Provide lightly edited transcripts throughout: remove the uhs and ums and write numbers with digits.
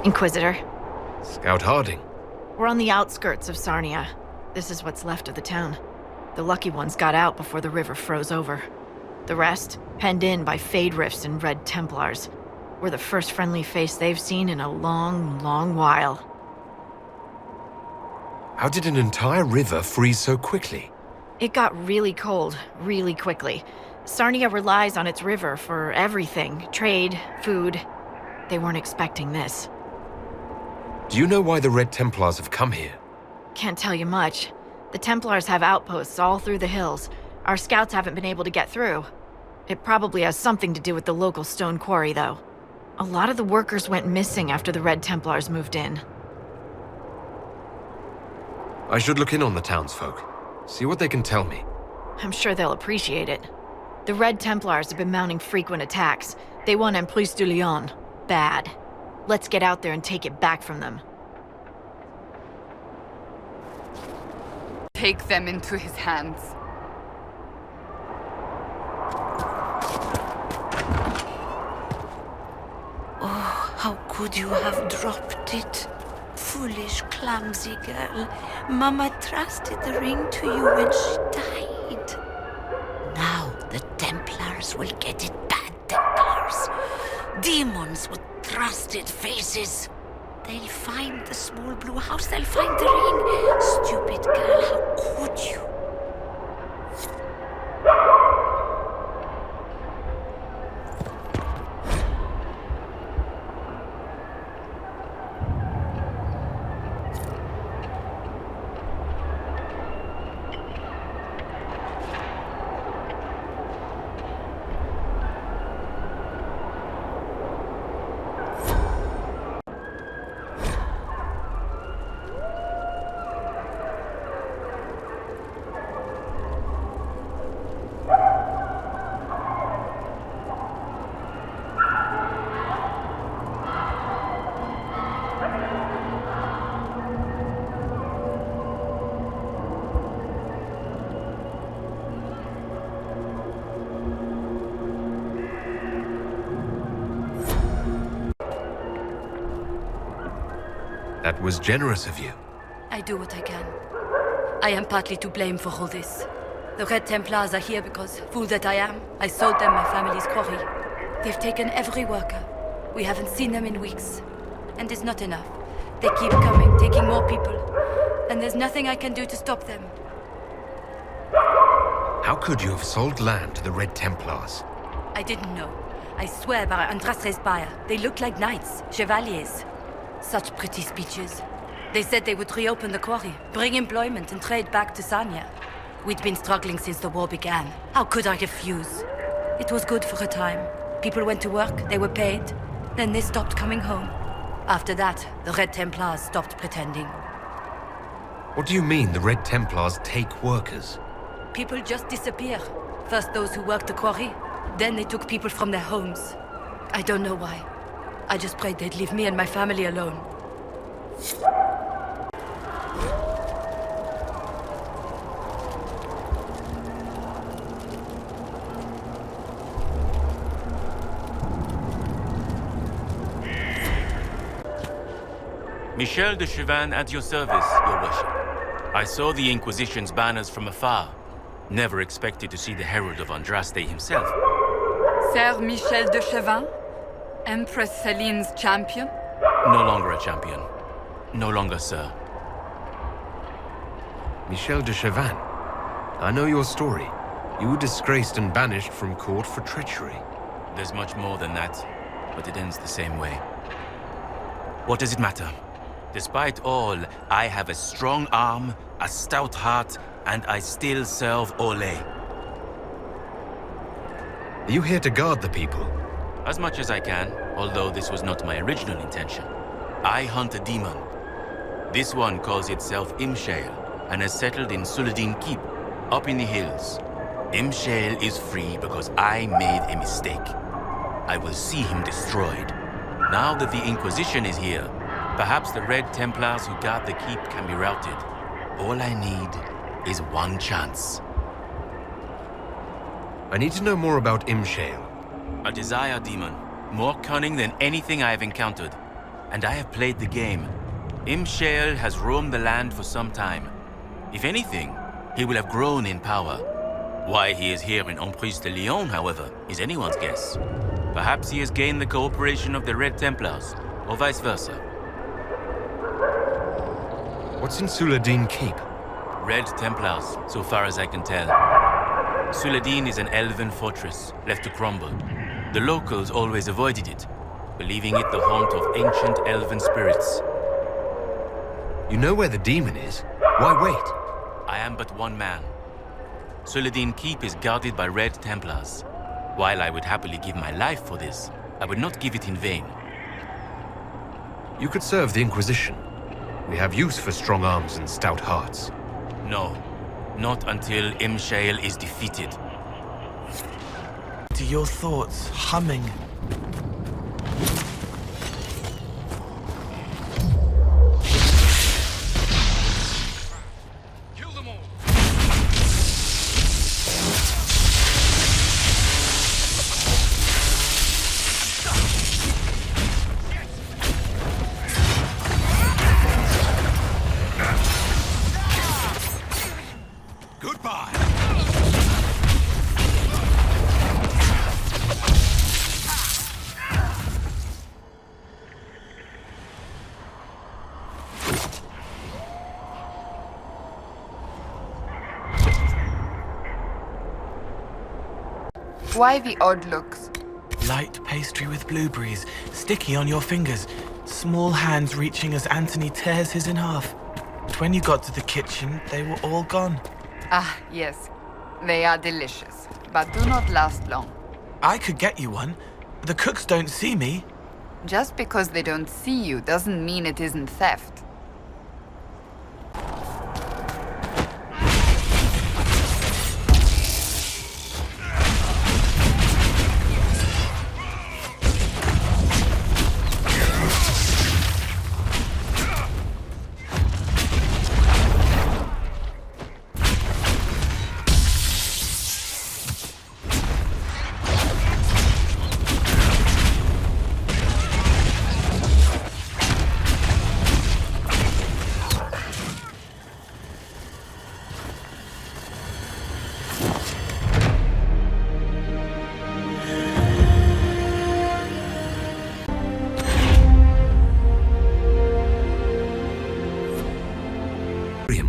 Inquisitor. Scout Harding. We're on the outskirts of Sarnia. This is what's left of the town. The lucky ones got out before the river froze over. The rest, penned in by Fade Rifts and Red Templars. We're the first friendly face they've seen in a long, long while. How did an entire river freeze so quickly? It got really cold, really quickly. Sarnia relies on its river for everything. Trade, food. They weren't expecting this. Do you know why the Red Templars have come here? Can't tell you much. The Templars have outposts all through the hills. Our scouts haven't been able to get through. It probably has something to do with the local stone quarry, though. A lot of the workers went missing after the Red Templars moved in. I should look in on the townsfolk. See what they can tell me. I'm sure they'll appreciate it. The Red Templars have been mounting frequent attacks. They want Emprise du Lion. Bad. Let's get out there and take it back from them. Take them into his hands. Oh, how could you have dropped it? Foolish, clumsy girl. Mama trusted the ring to you when she died. Now the Templars will get it, bad Templars. Demons with trusted faces. They'll find the small blue house, they'll find the ring. Stupid girl, how could you? That was generous of you. I do what I can. I am partly to blame for all this. The Red Templars are here because, fool that I am, I sold them my family's quarry. They've taken every worker. We haven't seen them in weeks. And it's not enough. They keep coming, taking more people. And there's nothing I can do to stop them. How could you have sold land to the Red Templars? I didn't know. I swear by Andrastre's spire. They look like knights, chevaliers. Such pretty speeches. They said they would reopen the quarry, bring employment and trade back to Sarnia. We'd been struggling since the war began. How could I refuse? It was good for a time. People went to work, they were paid. Then they stopped coming home. After that, the Red Templars stopped pretending. What do you mean the Red Templars take workers? People just disappear. First those who worked the quarry, then they took people from their homes. I don't know why. I just prayed they'd leave me and my family alone. Michel de Chauvin at your service, your worship. I saw the Inquisition's banners from afar. Never expected to see the Herald of Andraste himself. Sir Michel de Chauvin? Empress Celine's champion? No longer a champion. No longer, sir. Michel de Chauvin. I know your story. You were disgraced and banished from court for treachery. There's much more than that, but it ends the same way. What does it matter? Despite all, I have a strong arm, a stout heart, and I still serve Ole. Are you here to guard the people? As much as I can, although this was not my original intention. I hunt a demon. This one calls itself Ishmael, and has settled in Suladin Keep, up in the hills. Ishmael is free because I made a mistake. I will see him destroyed. Now that the Inquisition is here, perhaps the Red Templars who guard the keep can be routed. All I need is one chance. I need to know more about Ishmael. A desire demon, more cunning than anything I have encountered. and I have played the game. Ishmael has roamed the land for some time. If anything, he will have grown in power. Why he is here in Emprise de Lyon, however, is anyone's guess. Perhaps he has gained the cooperation of the Red Templars, or vice versa. What's in Suladin Keep? Red Templars, so far as I can tell. Suladin is an elven fortress, left to crumble. The locals always avoided it, believing it the haunt of ancient elven spirits. You know where the demon is. Why wait? I am but one man. Suladin Keep is guarded by Red Templars. While I would happily give my life for this, I would not give it in vain. You could serve the Inquisition. We have use for strong arms and stout hearts. No, not until Ishmael is defeated. To your thoughts, humming. Why the odd looks? Light pastry with blueberries, sticky on your fingers, small hands reaching as Anthony tears his in half. But when you got to the kitchen, they were all gone. Ah, yes. They are delicious, but do not last long. I could get you one. The cooks don't see me. Just because they don't see you doesn't mean it isn't theft.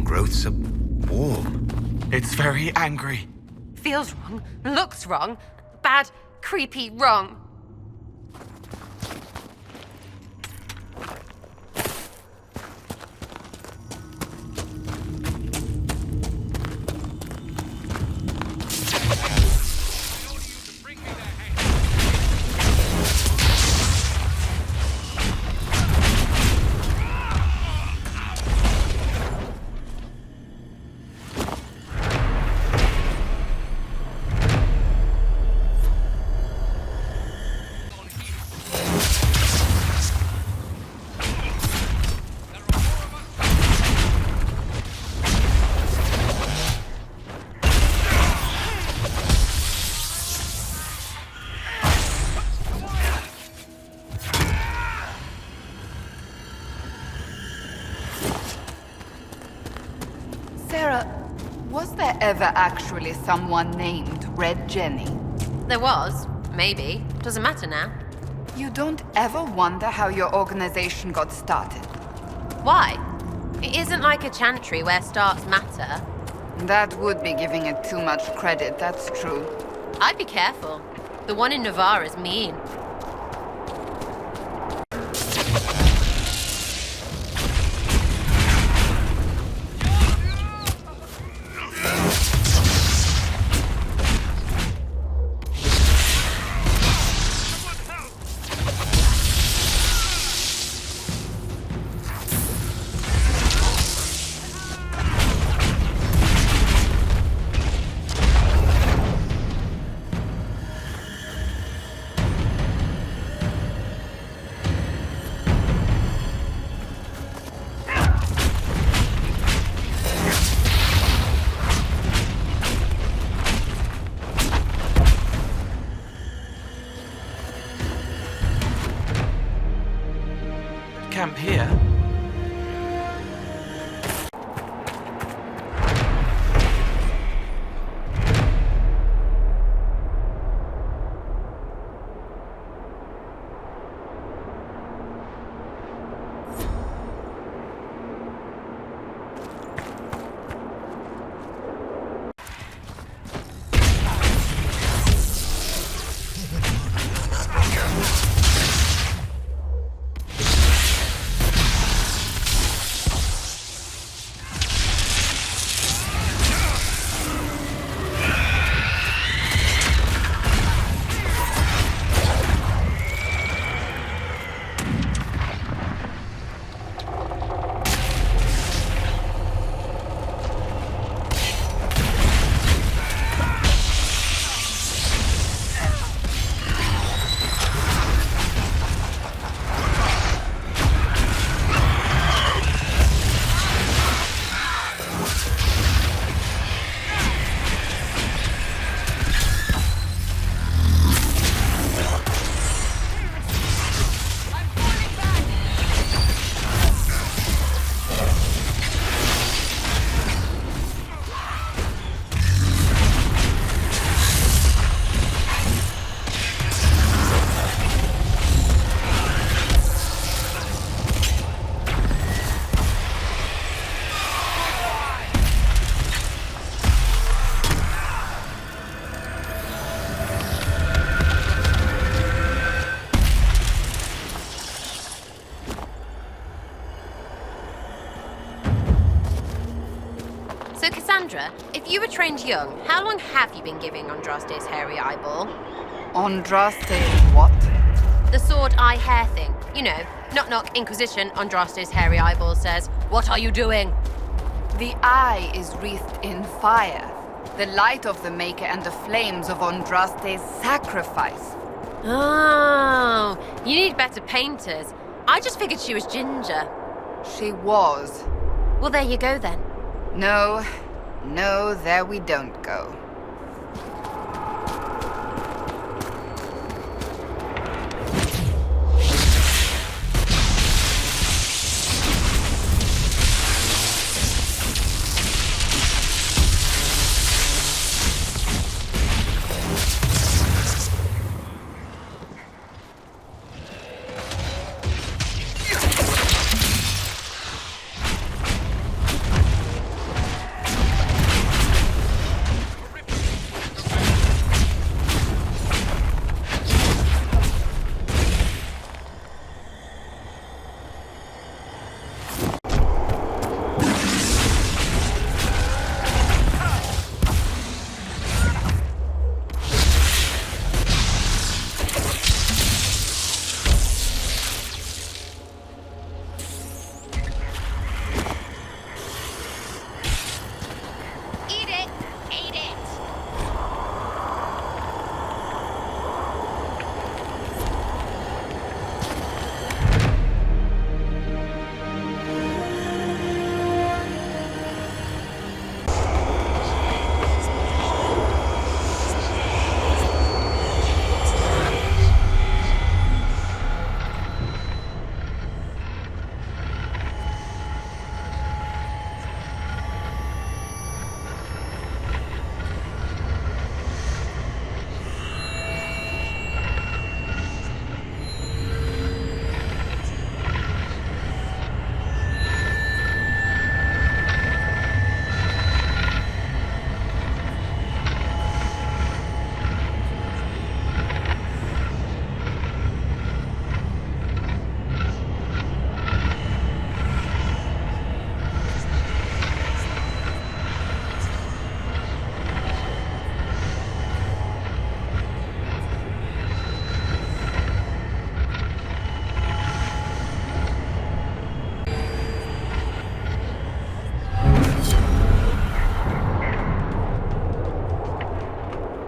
Growths are warm. It's very angry. Feels wrong, looks wrong, bad, creepy, wrong. Was there ever actually someone named Red Jenny? There was, maybe. Doesn't matter now. You don't ever wonder how your organization got started? Why? It isn't like a chantry where starts matter. That would be giving it too much credit, that's true. I'd be careful. The one in Navarre is mean. here. So, Cassandra, if you were trained young, how long have you been giving Andraste's hairy eyeball? Andraste what? The sword eye hair thing. You know, knock knock, Inquisition, Andraste's hairy eyeball says, "What are you doing?" The eye is wreathed in fire. The light of the Maker and the flames of Andraste's sacrifice. Oh, you need better painters. I just figured she was ginger. She was. Well, there you go then. No, there we don't go.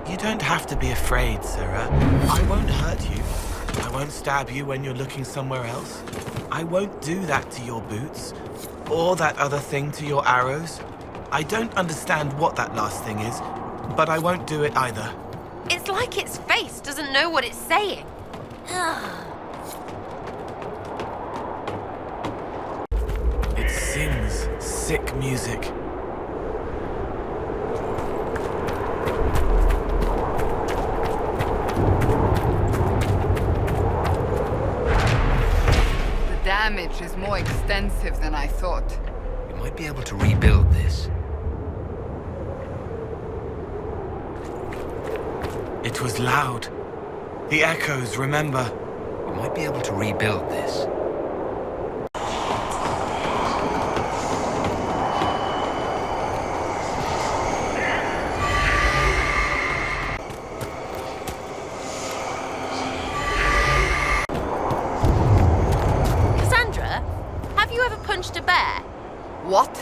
You don't have to be afraid, Sarah. I won't hurt you. I won't stab you when you're looking somewhere else. I won't do that to your boots. Or that other thing to your arrows. I don't understand what that last thing is, but I won't do it either. It's like its face doesn't know what it's saying. Sick music. The damage is more extensive than I thought. We might be able to rebuild this. It was loud. The echoes, remember? We might be able to rebuild this. Cassandra, have you ever punched a bear? What?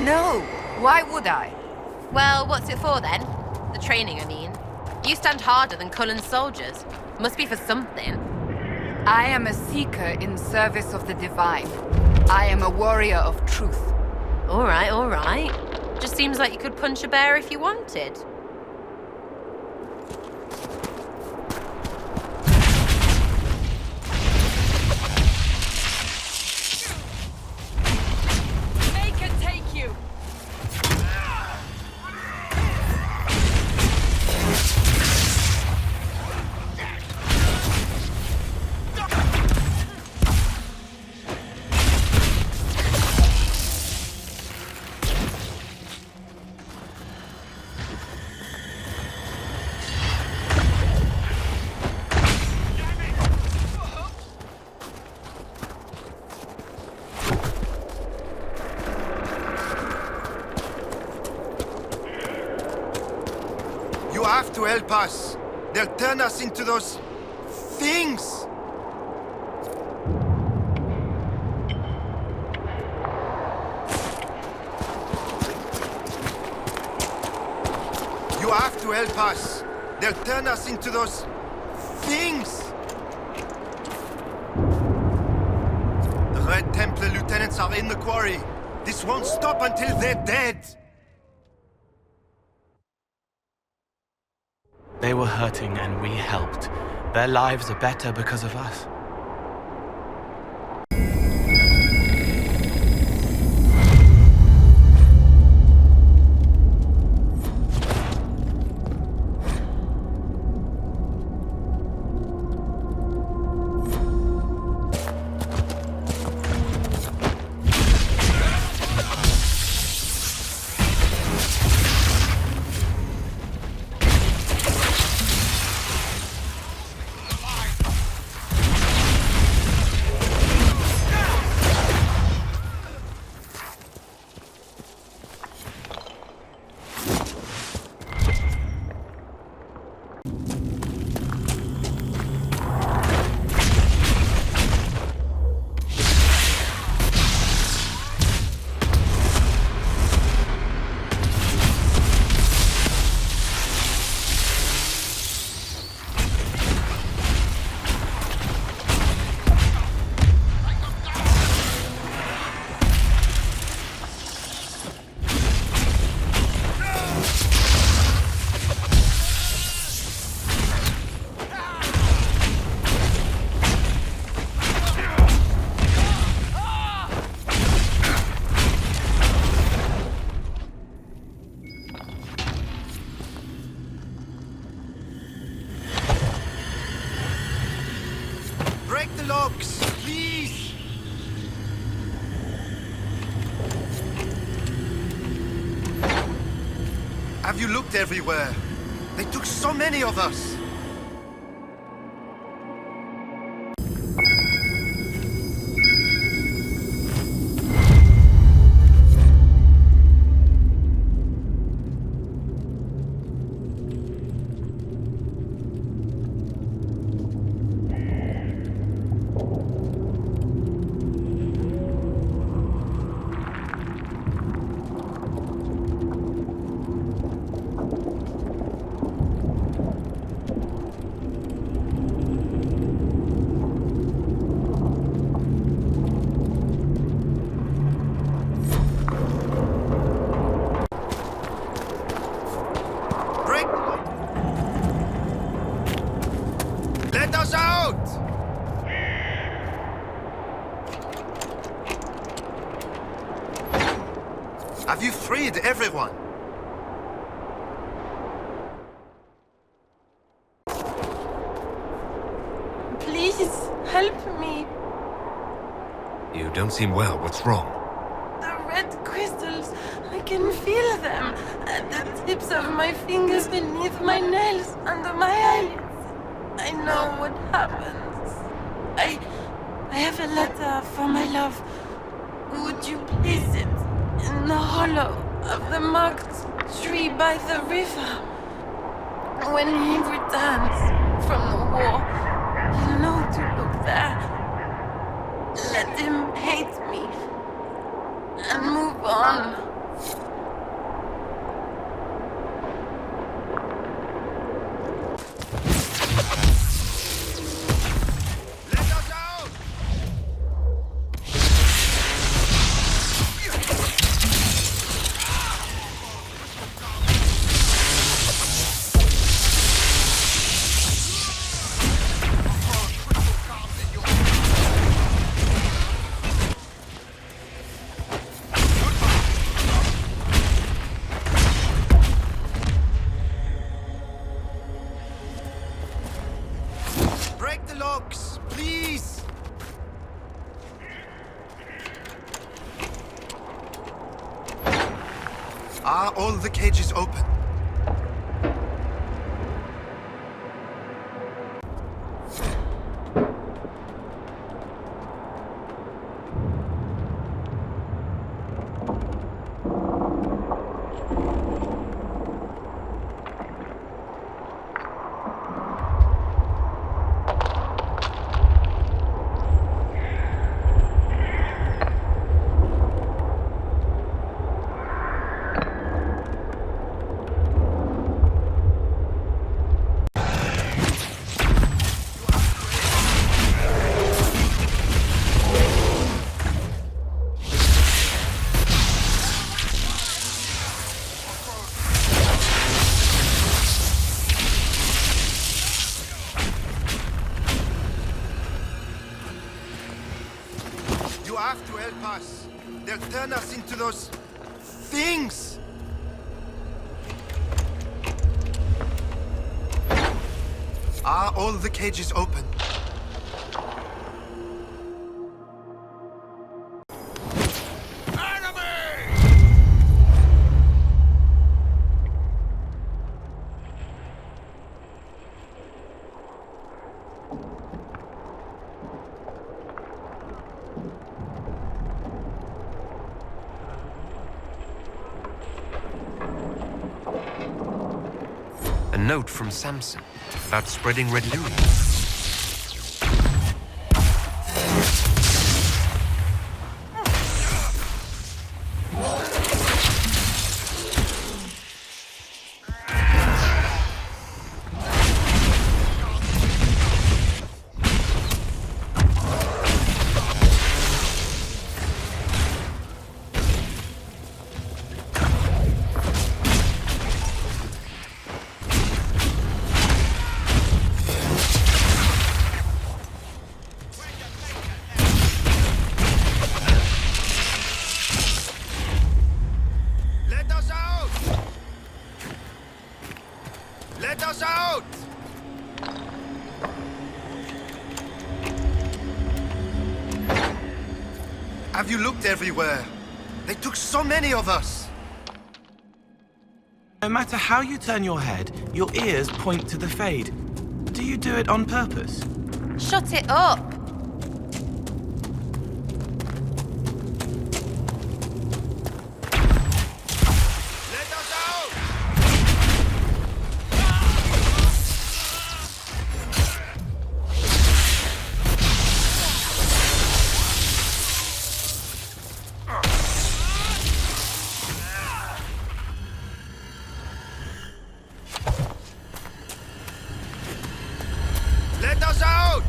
No! Why would I? Well, what's it for then? The training, I mean. You stand harder than Cullen's soldiers. Must be for something. I am a seeker in service of the divine. I am a warrior of truth. All right. Just seems like you could punch a bear if you wanted. Make it take you! You have to help us. They'll turn us into those things. You have to help us. They'll turn us into those things. The Red Templar lieutenants are in the quarry. This won't stop until they're dead. They were hurting and we helped. Their lives are better because of us. Break the logs, please! Have you looked everywhere? They took so many of us! defeated everyone. Please, help me. You don't seem well. What's wrong? The red crystals, I can feel them at the tips of my fingers, beneath my nails, under my eyelids. I know what happens. I have a letter for my love. Would you place it in the hollow of the marked tree by the river? When he returns from the war, he'll know to look there. Let him hate me and move on. Let us out! Break the locks, please! Are all the cages open? You have to help us. They'll turn us into those things. Are all the cages open? A note from Samson about spreading red lilies. Let us out! Have you looked everywhere? They took so many of us! No matter how you turn your head, your ears point to the Fade. Do you do it on purpose? Shut it up! Let us out! Let us out!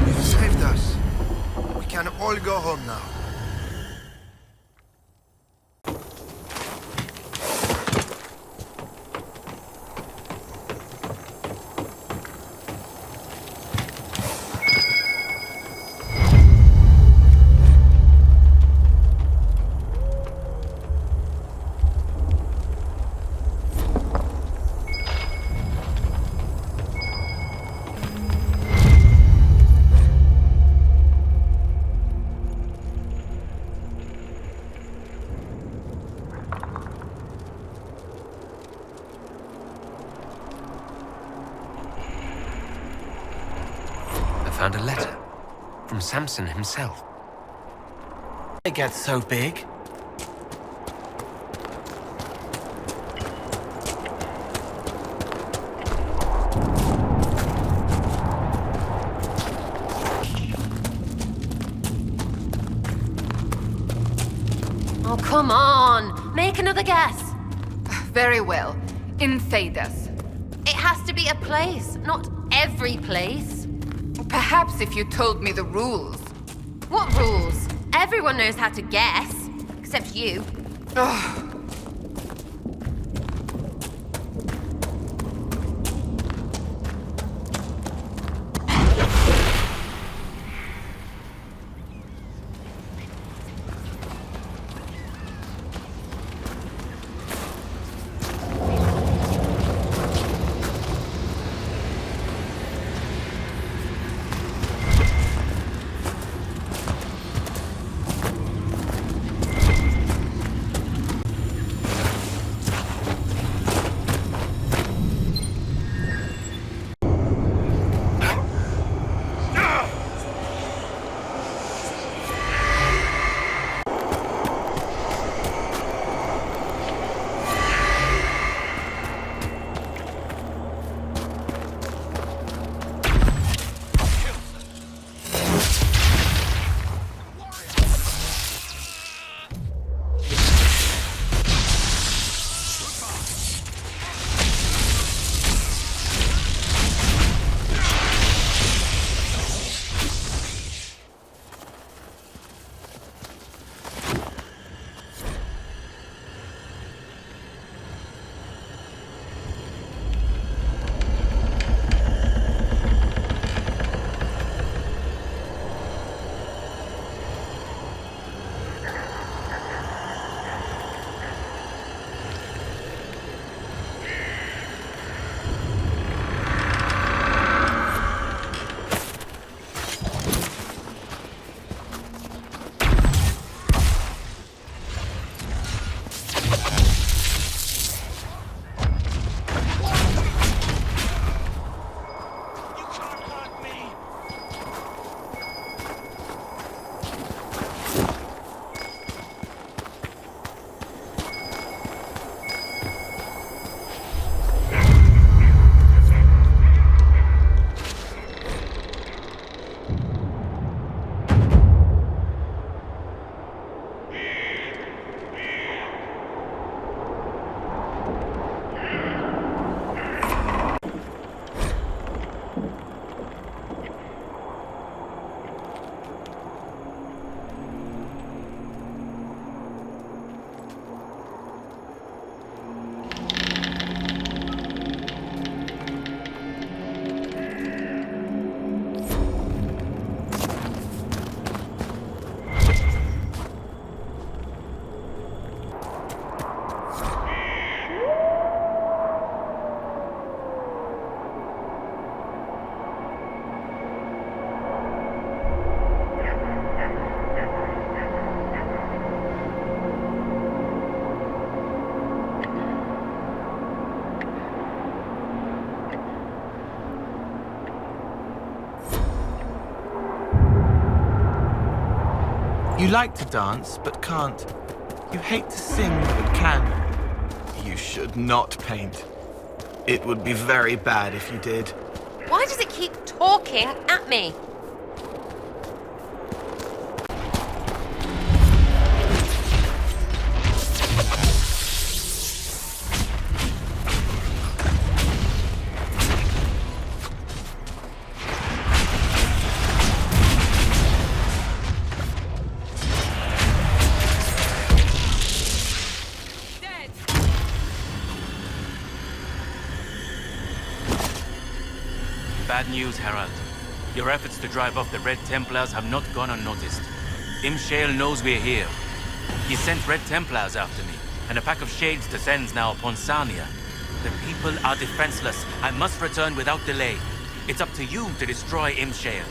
You've saved us. We can all go home now. found a letter from Samson himself. It gets so big. Oh, come on! Make another guess! Very well. In Thedas. It has to be a place, not every place. Perhaps if you told me the rules. What rules? Everyone knows how to guess. Except you. Ugh. You like to dance, but can't. You hate to sing, but can. You should not paint. It would be very bad if you did. Why does it keep talking at me? Bad news, Herald. Your efforts to drive off the Red Templars have not gone unnoticed. Ishmael knows we're here. He sent Red Templars after me, and a pack of Shades descends now upon Sarnia. The people are defenseless. I must return without delay. It's up to you to destroy Ishmael.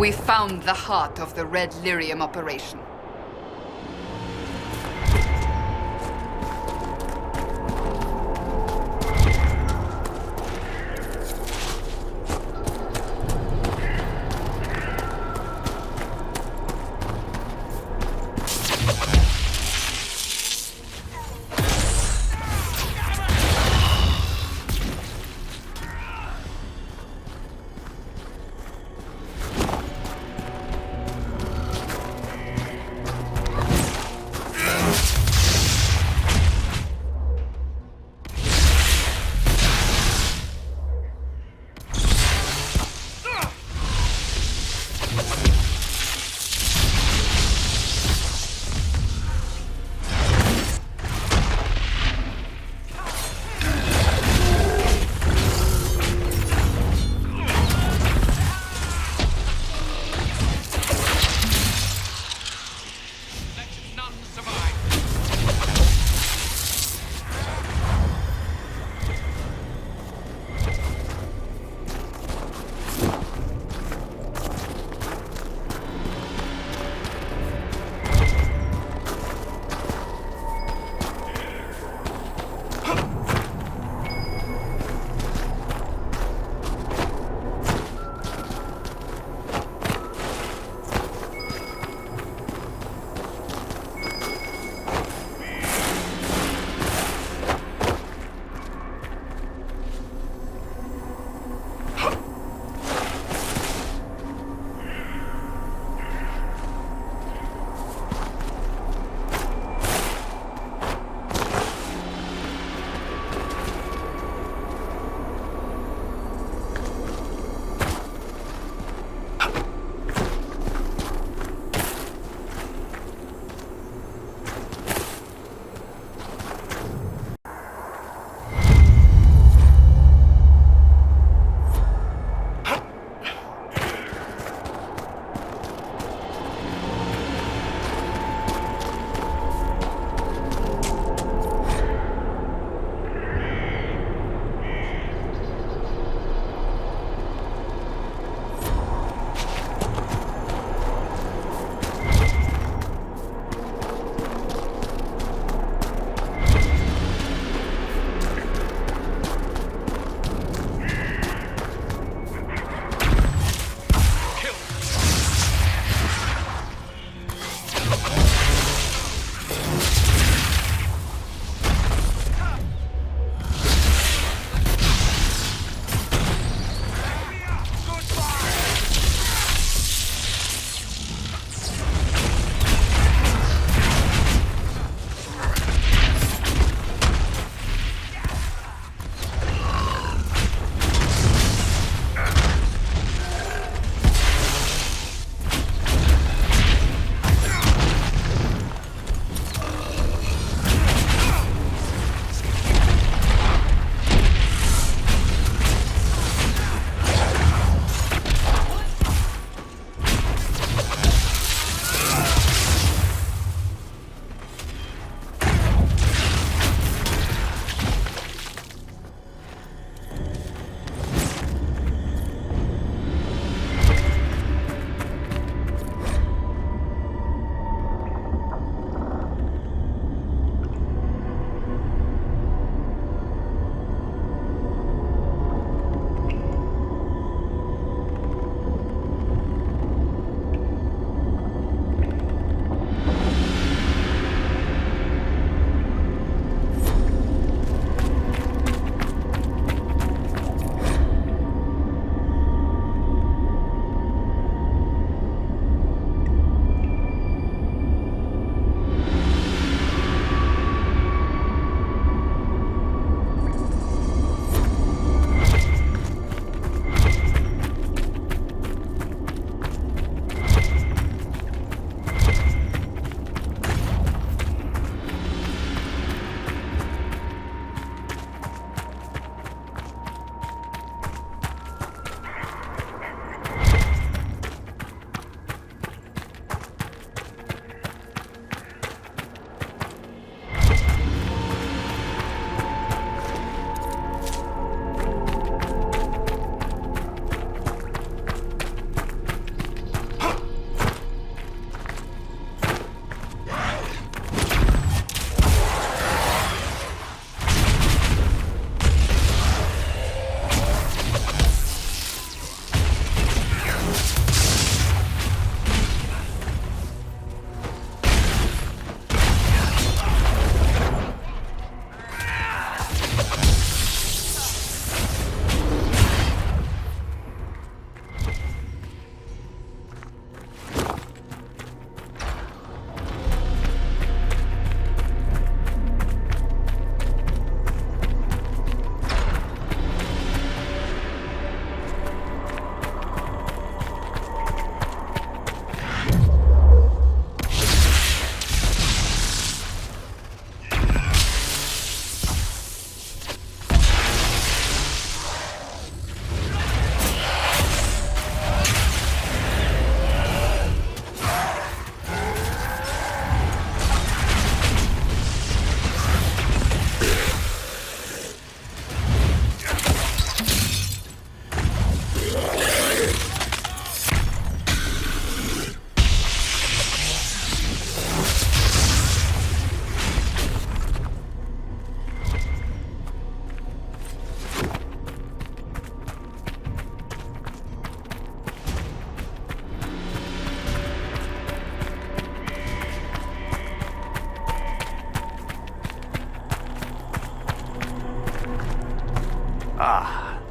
We found the heart of the Red Lyrium operation.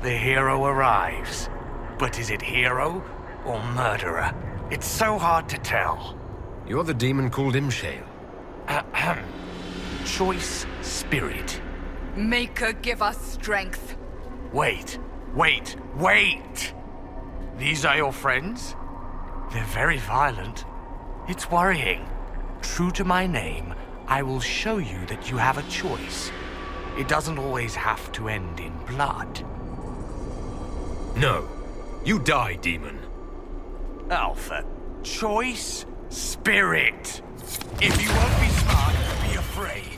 the hero arrives. But is it hero or murderer? It's so hard to tell. You're the demon called Ishmael. Ahem. Choice spirit. Maker, give us strength. Wait. These are your friends? They're very violent. It's worrying. True to my name, I will show you that you have a choice. It doesn't always have to end in blood. No. You die, demon. Alpha. Choice spirit. If you won't be smart, be afraid.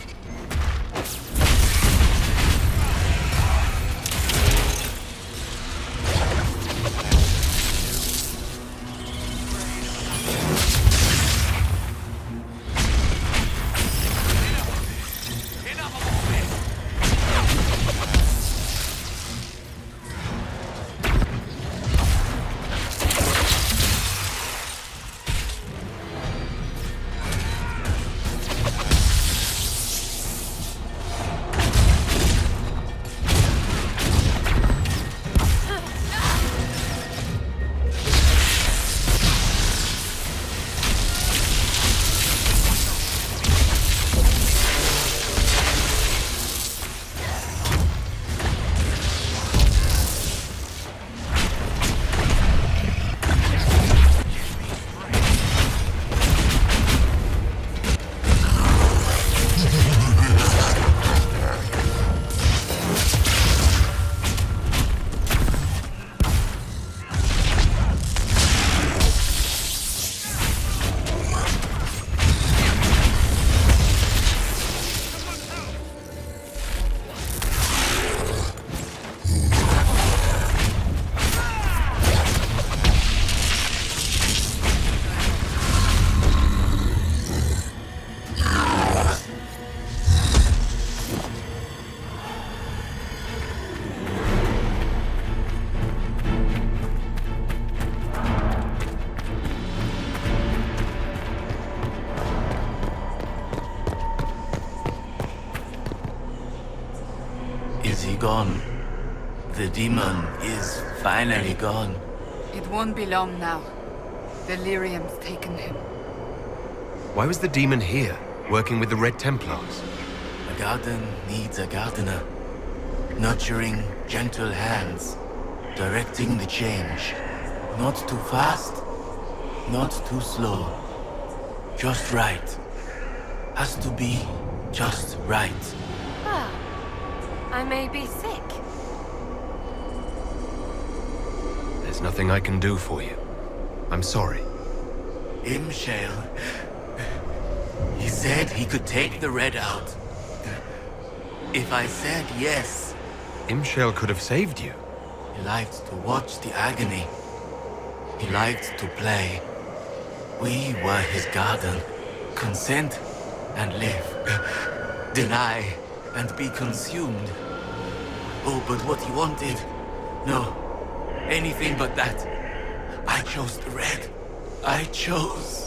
Is he gone? The demon is finally gone. It won't be long now. Delirium's taken him. Why was the demon here, working with the Red Templars? A garden needs a gardener. Nurturing, gentle hands. Directing the change. Not too fast, not too slow. Just right. Has to be just right. Ah, I may be sick. There's nothing I can do for you. I'm sorry. Ishmael. He said he could take the red out. If I said yes. Ishmael could have saved you. He liked to watch the agony. He liked to play. We were his garden. Consent and live. Deny and be consumed. Oh, but what he wanted? No. Anything but that. I chose the red. I chose.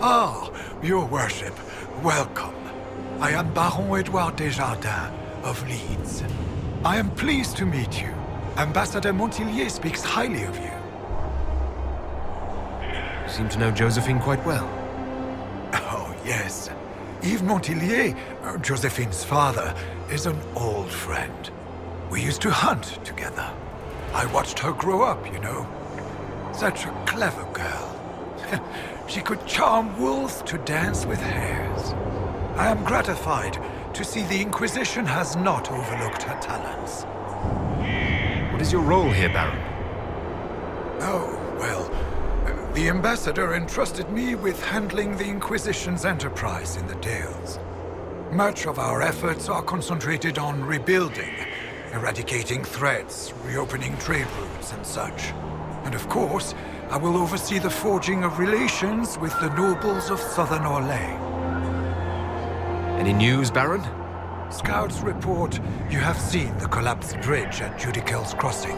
Ah, your worship, welcome. I am Baron Edouard Desjardins of Leeds. I am pleased to meet you. Ambassador Montillier speaks highly of you. You seem to know Josephine quite well. Oh, yes. Yves Montillier, Josephine's father, is an old friend. We used to hunt together. I watched her grow up, you know. Such a clever girl. She could charm wolves to dance with hares. I am gratified to see the Inquisition has not overlooked her talents. What What is your role here, Baron? Oh, well, the ambassador entrusted me with handling the Inquisition's enterprise in the Dales. Much of our efforts are concentrated on rebuilding, eradicating threats, reopening trade routes and such. And of course, I will oversee the forging of relations with the nobles of Southern Orlais. Any news, Baron? Scouts report you have seen the collapsed bridge at Judicel's Crossing.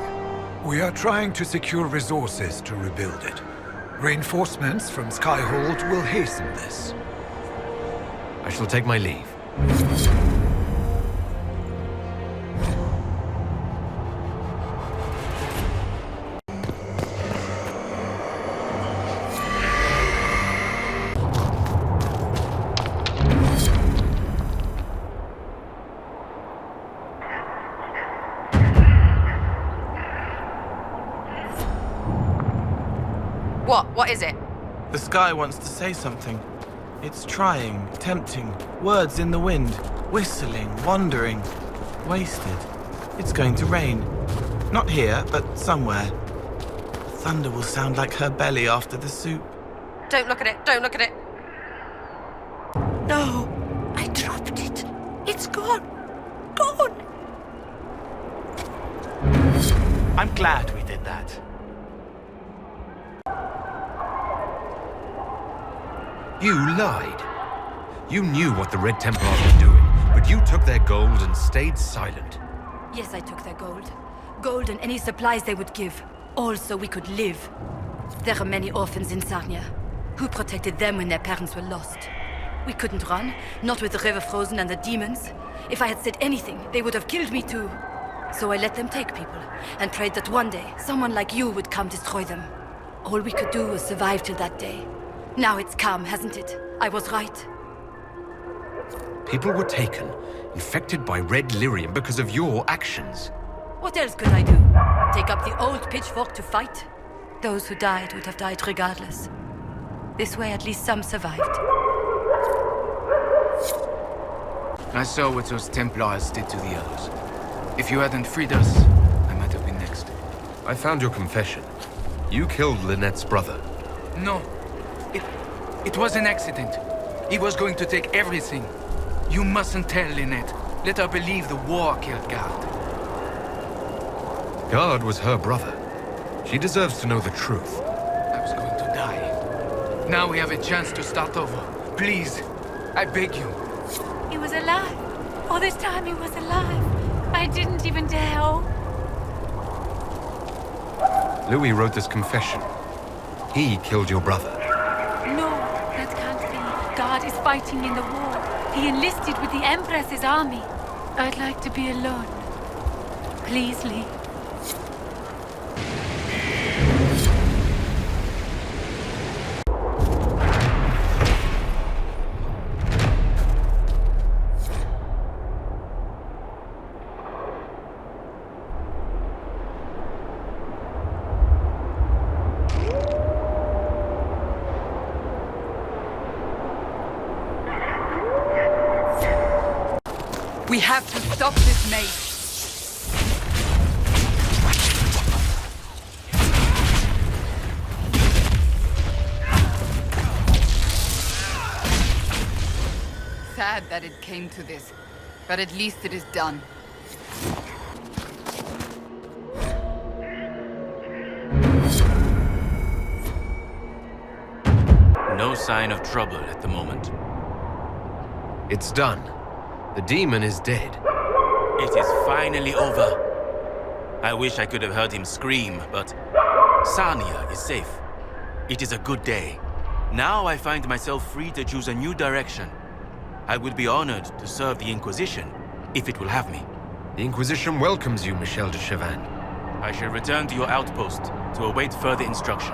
We are trying to secure resources to rebuild it. Reinforcements from Skyhold will hasten this. I shall take my leave. What is it? The sky wants to say something. It's trying, tempting, words in the wind, whistling, wandering, wasted. It's going to rain. Not here, but somewhere. Thunder will sound like her belly after the soup. Don't look at it. Don't look at it. No, I dropped it. It's gone. Gone. I'm glad we did that. You lied. You knew what the Red Templars were doing, but you took their gold and stayed silent. Yes, I took their gold. Gold and any supplies they would give. All so we could live. There are many orphans in Sarnia. Who protected them when their parents were lost? We couldn't run, not with the river frozen and the demons. If I had said anything, they would have killed me too. So I let them take people, and prayed that one day, someone like you would come destroy them. All we could do was survive till that day. Now it's come, hasn't it? I was right. People were taken, infected by red lyrium because of your actions. What else could I do? Take up the old pitchfork to fight? Those who died would have died regardless. This way at least some survived. I saw what those Templars did to the others. If you hadn't freed us, I might have been next. I found your confession. You killed Lynette's brother. No. It was an accident. He was going to take everything. You mustn't tell Lynette. Let her believe the war killed Guard. Guard was her brother. She deserves to know the truth. I was going to die. Now we have a chance to start over. Please, I beg you. He was alive. All this time he was alive. I didn't even dare hope. Louis wrote this confession. He killed your brother. No, that can't be. God is fighting in the war. He enlisted with the Empress's army. I'd like to be alone. Please leave. We have to stop this maze. Sad that it came to this, but at least it is done. No sign of trouble at the moment. It's done. The demon is dead. It is finally over. I wish I could have heard him scream, but Sarnia is safe. It is a good day. Now I find myself free to choose a new direction. I would be honored to serve the Inquisition, if it will have me. The Inquisition welcomes you, Michel de Chavannes. I shall return to your outpost to await further instruction.